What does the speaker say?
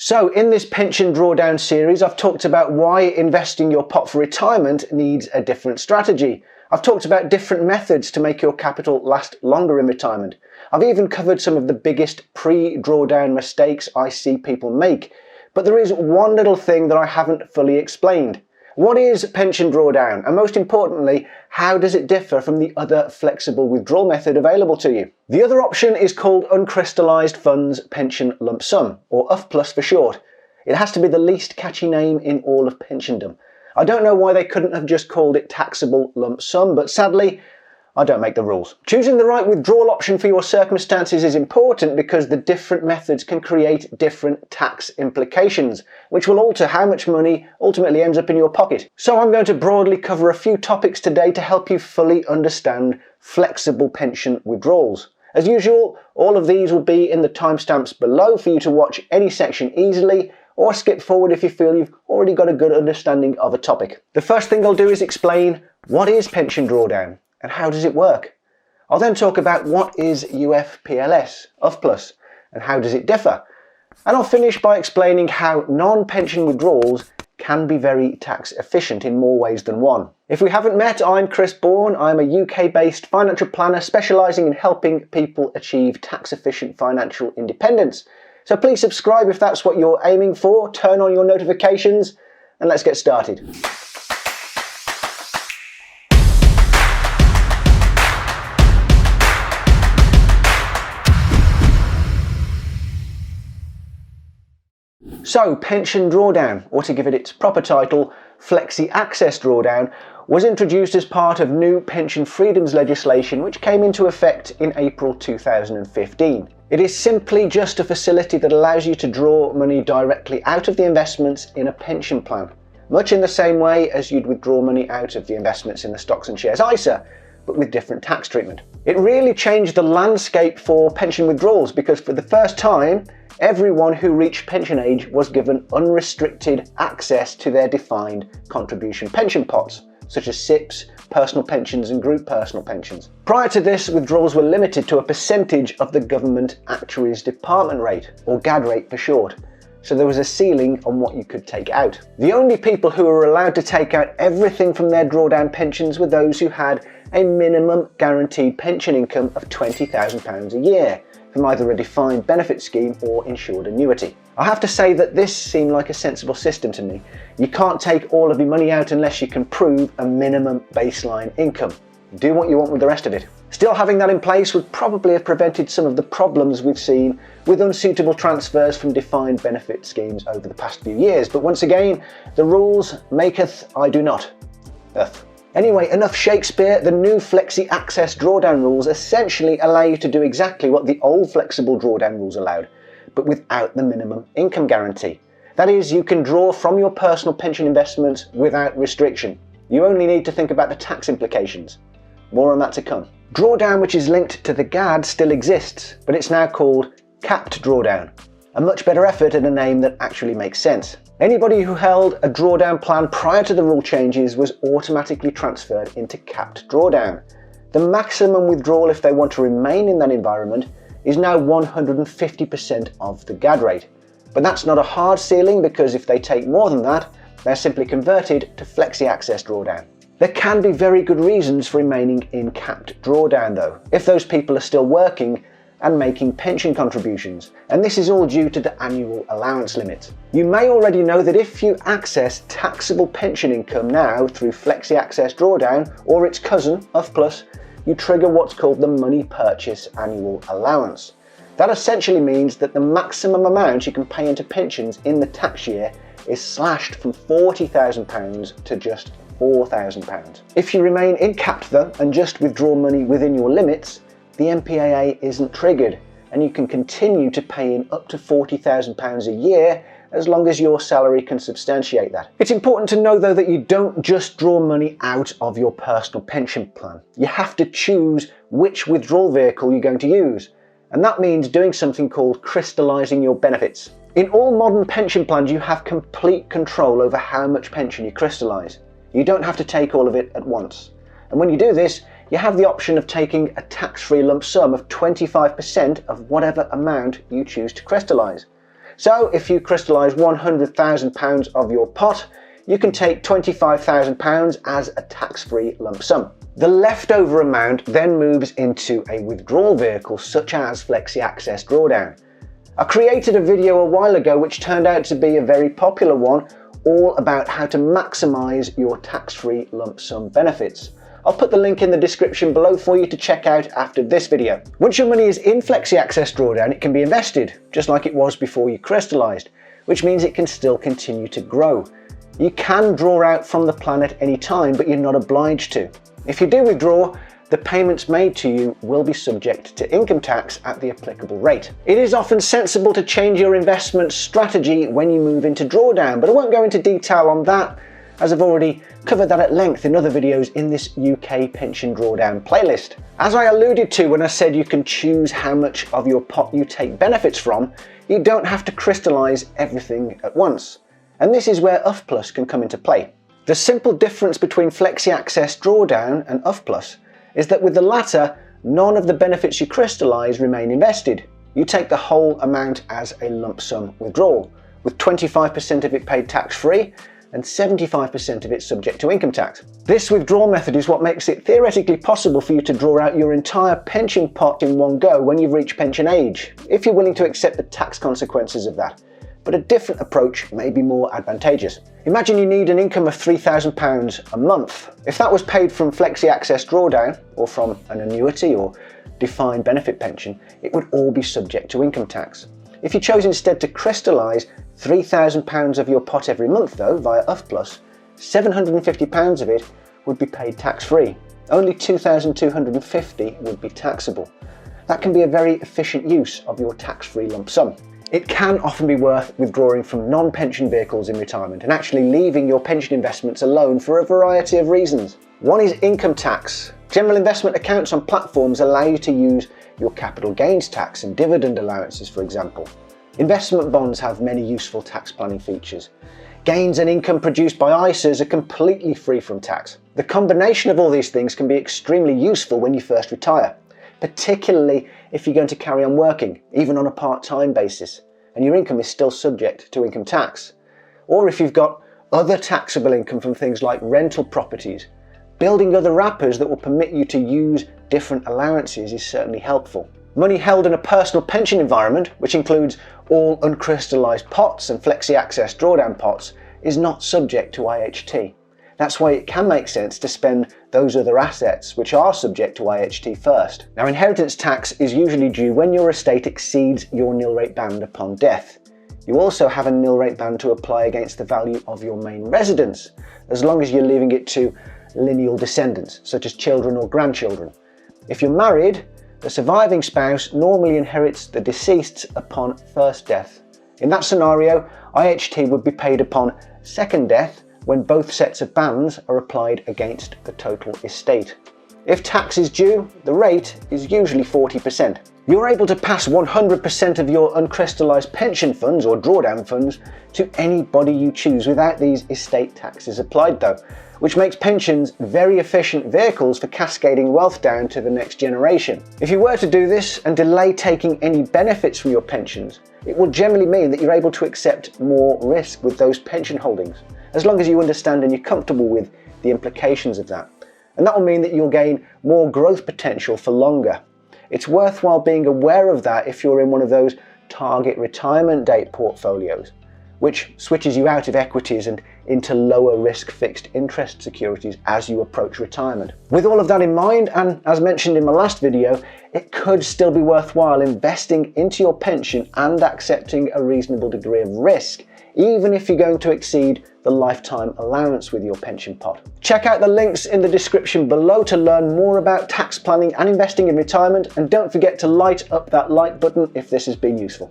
So in this pension drawdown series, I've talked about why investing your pot for retirement needs a different strategy. I've talked about different methods to make your capital last longer in retirement. I've even covered some of the biggest pre-drawdown mistakes I see people make. But there is one little thing that I haven't fully explained. What is pension drawdown? And most importantly, how does it differ from the other flexible withdrawal method available to you? The other option is called uncrystallised funds pension lump sum, or UFPLS for short. It has to be the least catchy name in all of pensiondom. I don't know why they couldn't have just called it taxable lump sum, but sadly, I don't make the rules. Choosing the right withdrawal option for your circumstances is important because the different methods can create different tax implications, which will alter how much money ultimately ends up in your pocket. So I'm going to broadly cover a few topics today to help you fully understand flexible pension withdrawals. As usual, all of these will be in the timestamps below for you to watch any section easily, or skip forward if you feel you've already got a good understanding of a topic. The first thing I'll do is explain what is pension drawdown and how does it work. I'll then talk about what is UFPLS, UFPLS, and how does it differ. And I'll finish by explaining how non-pension withdrawals can be very tax efficient in more ways than one. If we haven't met, I'm Chris Bourne. I'm a UK-based financial planner specialising in helping people achieve tax-efficient financial independence. So please subscribe if that's what you're aiming for, turn on your notifications, and let's get started. So, pension drawdown, or to give it its proper title, flexi-access drawdown, was introduced as part of new pension freedoms legislation which came into effect in April 2015. It is simply just a facility that allows you to draw money directly out of the investments in a pension plan, much in the same way as you'd withdraw money out of the investments in the stocks and shares ISA, but with different tax treatment. It really changed the landscape for pension withdrawals because for the first time, everyone who reached pension age was given unrestricted access to their defined contribution pension pots, such as SIPs, personal pensions and group personal pensions. Prior to this, withdrawals were limited to a percentage of the government actuaries department rate, or GAD rate for short, so there was a ceiling on what you could take out. The only people who were allowed to take out everything from their drawdown pensions were those who had a minimum guaranteed pension income of £20,000 a year, from either a defined benefit scheme or insured annuity. I have to say that this seemed like a sensible system to me. You can't take all of your money out unless you can prove a minimum baseline income. Do what you want with the rest of it. Still, having that in place would probably have prevented some of the problems we've seen with unsuitable transfers from defined benefit schemes over the past few years. But once again, the rules maketh I do not. Anyway, enough Shakespeare. The new flexi-access drawdown rules essentially allow you to do exactly what the old flexible drawdown rules allowed, but without the minimum income guarantee. That is, you can draw from your personal pension investments without restriction. You only need to think about the tax implications. More on that to come. Drawdown, which is linked to the GAD, still exists, but it's now called capped drawdown. A much better effort and a name that actually makes sense. Anybody who held a drawdown plan prior to the rule changes was automatically transferred into capped drawdown. The maximum withdrawal, if they want to remain in that environment, is now 150% of the GAD rate. But that's not a hard ceiling because if they take more than that, they're simply converted to flexi-access drawdown. There can be very good reasons for remaining in capped drawdown though, if those people are still working and making pension contributions, and this is all due to the annual allowance limit. You may already know that if you access taxable pension income now through flexi-access drawdown or its cousin, UFPLS, you trigger what's called the money purchase annual allowance. That essentially means that the maximum amount you can pay into pensions in the tax year is slashed from £40,000 to just £4,000. If you remain in capped though and just withdraw money within your limits, the MPAA isn't triggered and you can continue to pay in up to £40,000 a year as long as your salary can substantiate that. It's important to know though that you don't just draw money out of your personal pension plan. You have to choose which withdrawal vehicle you're going to use, and that means doing something called crystallising your benefits. In all modern pension plans you have complete control over how much pension you crystallise. You don't have to take all of it at once, and when you do this, you have the option of taking a tax-free lump sum of 25% of whatever amount you choose to crystallise. So if you crystallise £100,000 of your pot, you can take £25,000 as a tax-free lump sum. The leftover amount then moves into a withdrawal vehicle such as flexi-access drawdown. I created a video a while ago which turned out to be a very popular one, all about how to maximise your tax-free lump sum benefits. I'll put the link in the description below for you to check out after this video. Once your money is in flexi-access drawdown, it can be invested, just like it was before you crystallised, which means it can still continue to grow. You can draw out from the plan at any time, but you're not obliged to. If you do withdraw, the payments made to you will be subject to income tax at the applicable rate. It is often sensible to change your investment strategy when you move into drawdown, but I won't go into detail on that, as I've already covered that at length in other videos in this UK pension drawdown playlist. As I alluded to when I said you can choose how much of your pot you take benefits from, you don't have to crystallise everything at once. And this is where UFPLS can come into play. The simple difference between flexi-access drawdown and UFPLS is that with the latter, none of the benefits you crystallise remain invested. You take the whole amount as a lump sum withdrawal, with 25% of it paid tax-free and 75% of it subject to income tax. This withdrawal method is what makes it theoretically possible for you to draw out your entire pension pot in one go when you've reached pension age, if you're willing to accept the tax consequences of that. But a different approach may be more advantageous. Imagine you need an income of £3,000 a month. If that was paid from flexi-access drawdown, or from an annuity or defined benefit pension, it would all be subject to income tax. If you chose instead to crystallise £3,000 of your pot every month though, via UFPLS, £750 of it would be paid tax-free. Only £2,250 would be taxable. That can be a very efficient use of your tax-free lump sum. It can often be worth withdrawing from non-pension vehicles in retirement and actually leaving your pension investments alone for a variety of reasons. One is income tax. General investment accounts on platforms allow you to use your capital gains tax and dividend allowances, for example. Investment bonds have many useful tax planning features. Gains and income produced by ISAs are completely free from tax. The combination of all these things can be extremely useful when you first retire, particularly if you're going to carry on working, even on a part-time basis, and your income is still subject to income tax. Or if you've got other taxable income from things like rental properties, building other wrappers that will permit you to use different allowances is certainly helpful. Money held in a personal pension environment, which includes all uncrystallised pots and flexi-access drawdown pots, is not subject to IHT. That's why it can make sense to spend those other assets which are subject to IHT first. Now, inheritance tax is usually due when your estate exceeds your nil rate band upon death. You also have a nil rate band to apply against the value of your main residence, as long as you're leaving it to lineal descendants, such as children or grandchildren. If you're married, the surviving spouse normally inherits the deceased upon first death. In that scenario, IHT would be paid upon second death, when both sets of bands are applied against the total estate. If tax is due, the rate is usually 40%. You're able to pass 100% of your uncrystallised pension funds or drawdown funds to anybody you choose without these estate taxes applied though, which makes pensions very efficient vehicles for cascading wealth down to the next generation. If you were to do this and delay taking any benefits from your pensions, it will generally mean that you're able to accept more risk with those pension holdings, as long as you understand and you're comfortable with the implications of that. And that will mean that you'll gain more growth potential for longer. It's worthwhile being aware of that if you're in one of those target retirement date portfolios, which switches you out of equities and into lower risk fixed interest securities as you approach retirement. With all of that in mind, and as mentioned in my last video, it could still be worthwhile investing into your pension and accepting a reasonable degree of risk, even if you're going to exceed the lifetime allowance with your pension pot. Check out the links in the description below to learn more about tax planning and investing in retirement, and don't forget to light up that like button if this has been useful.